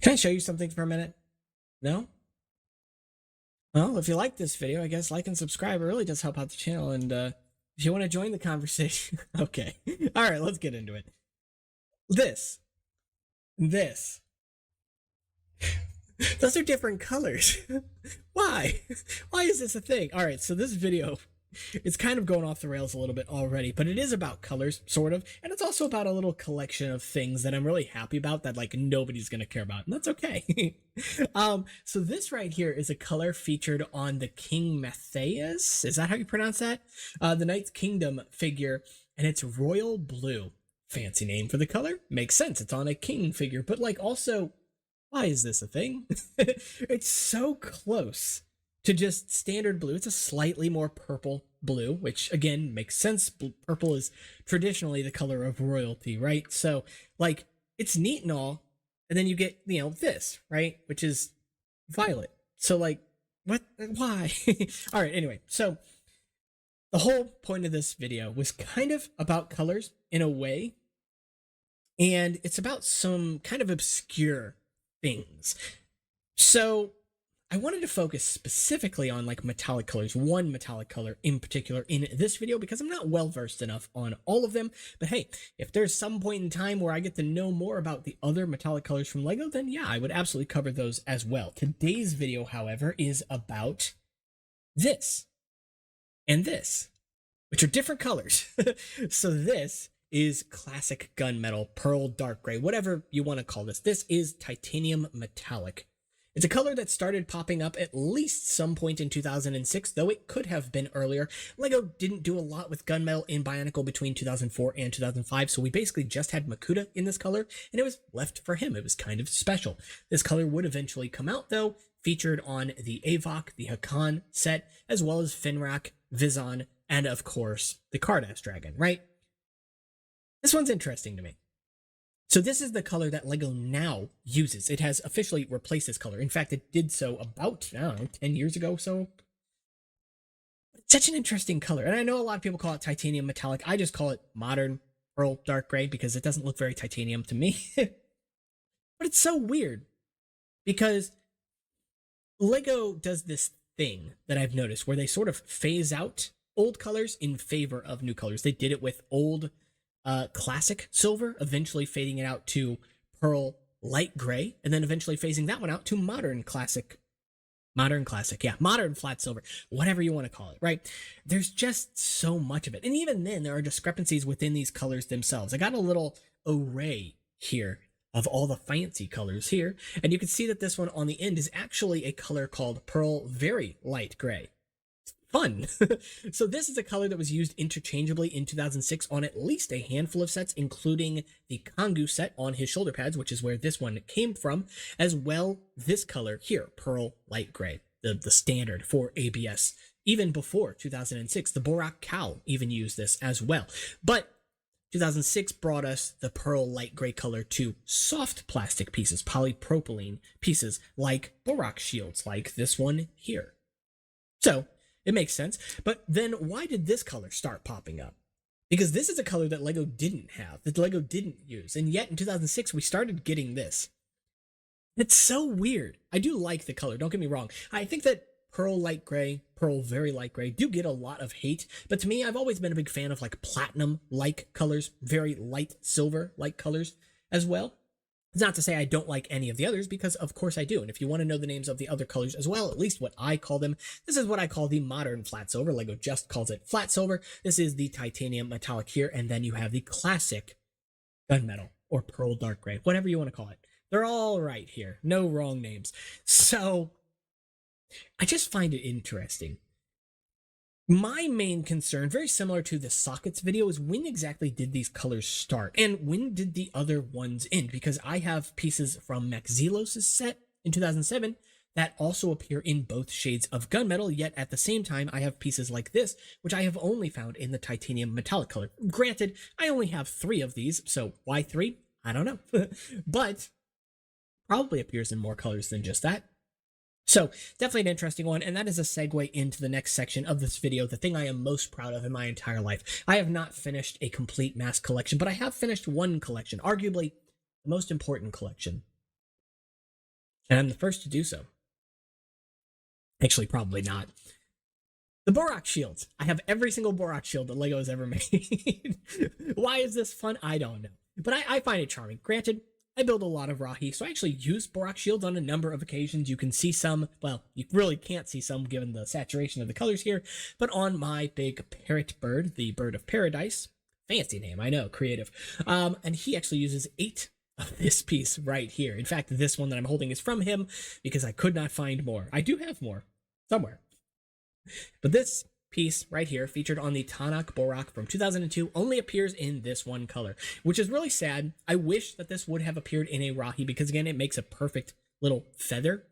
Can I show you something for a minute? No? Well, if you like this video, I guess like and subscribe. It really does help out the channel. And if you want to join the conversation, okay. All right, let's get into it. This. Those are different colors. Why? Why is this a thing? All right, so this video, it's kind of going off the rails a little bit already, but it is about colors, sort of, and it's also about a little collection of things that I'm really happy about that like nobody's gonna care about, and that's okay. So this right here is a color featured on the King Matthias. Is that how you pronounce that? The Knight's Kingdom figure, and it's royal blue. Fancy name for the color. Makes sense. It's on a king figure, but like also, why is this a thing? It's so close to just standard blue. It's a slightly more purple blue, which again makes sense. Purple is traditionally the color of royalty, right? So like it's neat and all, and then you get, you know, this, right? Which is violet. So like what, why? All right, anyway, so the whole point of this video was kind of about colors in a way, and it's about some kind of obscure things. So I wanted to focus specifically on like metallic colors, one metallic color in particular in this video, because I'm not well versed enough on all of them. But hey, if there's some point in time where I get to know more about the other metallic colors from LEGO, then yeah, I would absolutely cover those as well. Today's video, however, is about this and this, which are different colors. So this is classic gunmetal, pearl dark gray, whatever you want to call this. This is titanium metallic. It's a color that started popping up at least some point in 2006, though it could have been earlier. LEGO didn't do a lot with gunmetal in Bionicle between 2004 and 2005, so we basically just had Makuta in this color, and it was left for him. It was kind of special. This color would eventually come out, though, featured on the Avok, the Hakan set, as well as Finrak, Vizon, and of course, the Cardass Dragon, right? This one's interesting to me. So this is the color that LEGO now uses. It has officially replaced this color. In fact, it did so about, I don't know, 10 years ago, so. It's such an interesting color. And I know a lot of people call it titanium metallic. I just call it modern pearl dark gray because it doesn't look very titanium to me. But it's so weird because LEGO does this thing that I've noticed where they sort of phase out old colors in favor of new colors. They did it with old classic silver, eventually fading it out to pearl light gray, and then eventually phasing that one out to modern flat silver, whatever you want to call it, right? There's just so much of it. And even then, there are discrepancies within these colors themselves. I got a little array here of all the fancy colors here, and you can see that this one on the end is actually a color called pearl very light gray. Fun. So this is a color that was used interchangeably in 2006 on at least a handful of sets, including the Kangu set on his shoulder pads, which is where this one came from, as well this color here, pearl light gray, the standard for ABS. Even before 2006, the Bohrok cowl even used this as well. But 2006 brought us the pearl light gray color to soft plastic pieces, polypropylene pieces like Bohrok shields, like this one here. So it makes sense. But then why did this color start popping up? Because this is a color that LEGO didn't have, that LEGO didn't use. And yet in 2006, we started getting this. It's so weird. I do like the color, don't get me wrong. I think that pearl light gray, pearl very light gray do get a lot of hate. But to me, I've always been a big fan of like platinum-like colors, very light silver-like colors as well. It's not to say I don't like any of the others, because of course I do. And if you want to know the names of the other colors as well, at least what I call them, this is what I call the modern flat silver. LEGO just calls it flat silver. This is the titanium metallic here. And then you have the classic gunmetal or pearl dark gray, whatever you want to call it. They're all right here. No wrong names. So I just find it interesting. My main concern, very similar to the sockets video, is when exactly did these colors start? And when did the other ones end? Because I have pieces from Maxelos' set in 2007 that also appear in both shades of gunmetal, yet at the same time, I have pieces like this, which I have only found in the titanium metallic color. Granted, I only have 3 of these, so why 3? I don't know. But probably appears in more colors than just that. So definitely an interesting one, and that is a segue into the next section of this video, the thing I am most proud of in my entire life. I have not finished a complete mass collection, but I have finished one collection, arguably the most important collection And I'm the first to do so. Actually, probably not. The Bohrok shields. I have every single Bohrok shield that LEGO has ever made. Why is this fun? I don't know. But I find it charming. Granted, I build a lot of Rahi, so I actually use Bohrok shields on a number of occasions. You can see some, well, you really can't see some given the saturation of the colors here, but on my big parrot bird, the bird of paradise, fancy name, I know, creative, and he actually uses 8 of this piece right here. In fact, this one that I'm holding is from him because I could not find more. I do have more somewhere. But this piece right here, featured on the Bionicle Bohrok from 2002, only appears in this one color, which is really sad. I wish that this would have appeared in a Rahi because, again, it makes a perfect little feather.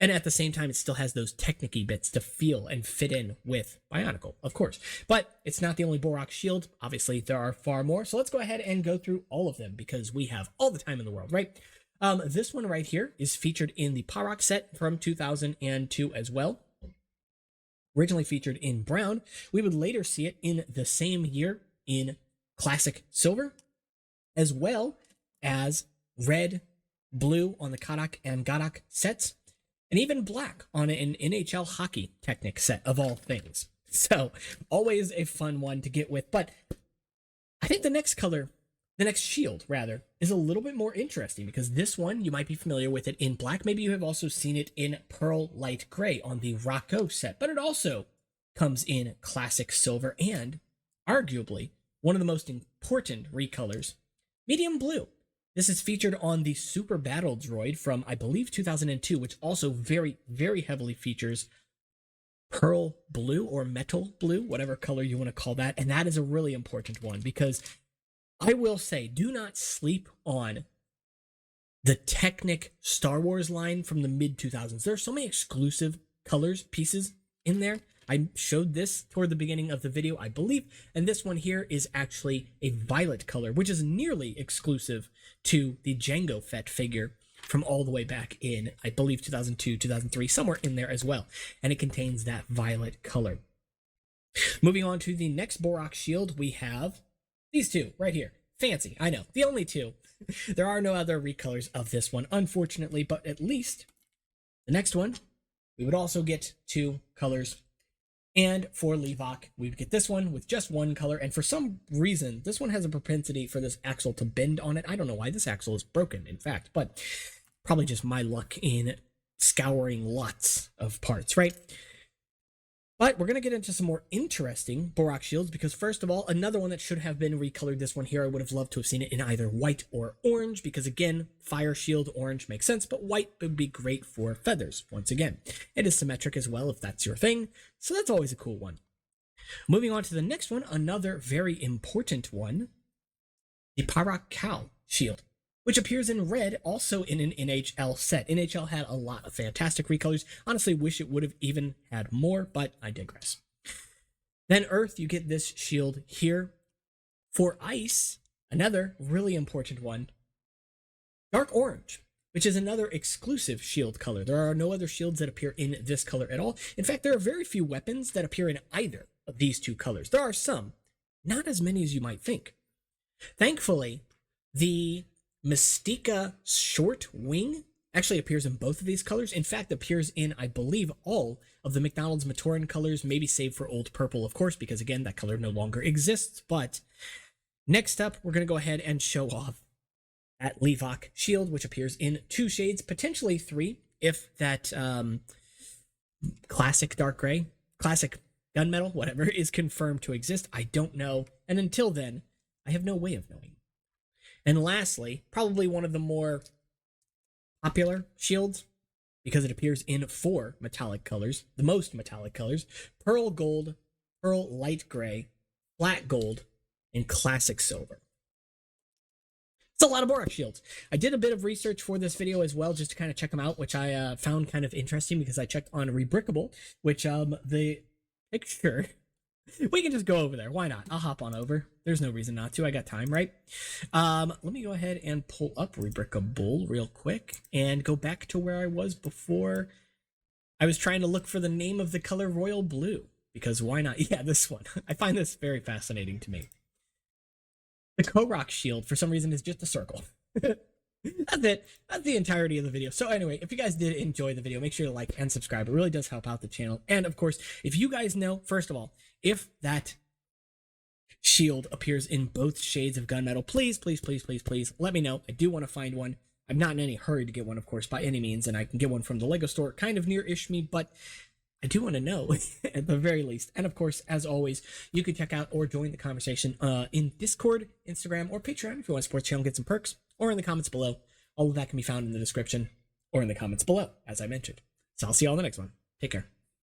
And at the same time, it still has those Technic-y bits to feel and fit in with Bionicle, of course. But it's not the only Bohrok shield. Obviously, there are far more. So let's go ahead and go through all of them because we have all the time in the world, right? This one right here is featured in the Bohrok set from 2002 as well. Originally featured in brown. We would later see it in the same year in classic silver, as well as red, blue on the Kadak and Gadak sets, and even black on an NHL hockey Technic set of all things. So always a fun one to get with. But I think the next shield rather, is a little bit more interesting because this one, you might be familiar with it in black. Maybe you have also seen it in pearl light gray on the Rocco set, but it also comes in classic silver and arguably one of the most important recolors, medium blue. This is featured on the Super Battle Droid from, I believe, 2002, which also very, very heavily features pearl blue or metal blue, whatever color you want to call that. And that is a really important one because I will say, do not sleep on the Technic Star Wars line from the mid-2000s. There are so many exclusive colors, pieces in there. I showed this toward the beginning of the video, I believe, and this one here is actually a violet color, which is nearly exclusive to the Jango Fett figure from all the way back in, I believe, 2002, 2003, somewhere in there as well, and it contains that violet color. Moving on to the next Bohrok shield, we have these two right here. Fancy, I know. The only two. There are no other recolors of this one, unfortunately, but at least the next one, we would also get 2 colors. And for Levok, we would get this one with just 1 color. And for some reason, this one has a propensity for this axle to bend on it. I don't know why this axle is broken, in fact, but probably just my luck in scouring lots of parts, right? But we're going to get into some more interesting Bohrok shields because, first of all, another one that should have been recolored, this one here, I would have loved to have seen it in either white or orange because, again, fire shield orange makes sense, but white would be great for feathers, once again. It is symmetric as well if that's your thing, so that's always a cool one. Moving on to the next one, another very important one, the Bohrok Cow shield, which appears in red also in an NHL set. NHL had a lot of fantastic recolors. Honestly, wish it would have even had more, but I digress. Then Earth, you get this shield here. For Ice, another really important one, dark orange, which is another exclusive shield color. There are no other shields that appear in this color at all. In fact, there are very few weapons that appear in either of these 2 colors. There are some, not as many as you might think. Thankfully, the Mystica short wing actually appears in both of these colors. In fact, appears in, I believe, all of the McDonald's Matoran colors, maybe save for Old Purple, of course, because again, that color no longer exists. But next up, we're going to go ahead and show off that Levok shield, which appears in 2 shades, potentially 3, if that classic dark gray, classic gunmetal, whatever, is confirmed to exist. I don't know. And until then, I have no way of knowing. And lastly, probably one of the more popular shields, because it appears in 4 metallic colors, the most metallic colors, pearl gold, pearl light gray, flat gold, and classic silver. It's a lot of Bohrok shields. I did a bit of research for this video as well, just to kind of check them out, which I found kind of interesting because I checked on Rebrickable, which the picture... We can just go over there. Why not? I'll hop on over. There's no reason not to. I got time, right? Let me go ahead and pull up Rebrickable real quick and go back to where I was before. I was trying to look for the name of the color royal blue because why not? Yeah, this one. I find this very fascinating to me. The Bohrok shield, for some reason, is just a circle. That's it. That's the entirety of the video. So anyway, if you guys did enjoy the video, make sure to like and subscribe. It really does help out the channel. And of course, if you guys know, first of all, if that shield appears in both shades of gunmetal, please, please, please, please, please let me know. I do want to find one. I'm not in any hurry to get one, of course, by any means, and I can get one from the Lego store, kind of near-ish me, but I do want to know at the very least. And of course, as always, you can check out or join the conversation in Discord, Instagram, or Patreon if you want to support the channel, get some perks, or in the comments below. All of that can be found in the description or in the comments below, as I mentioned. So I'll see you all in the next one. Take care.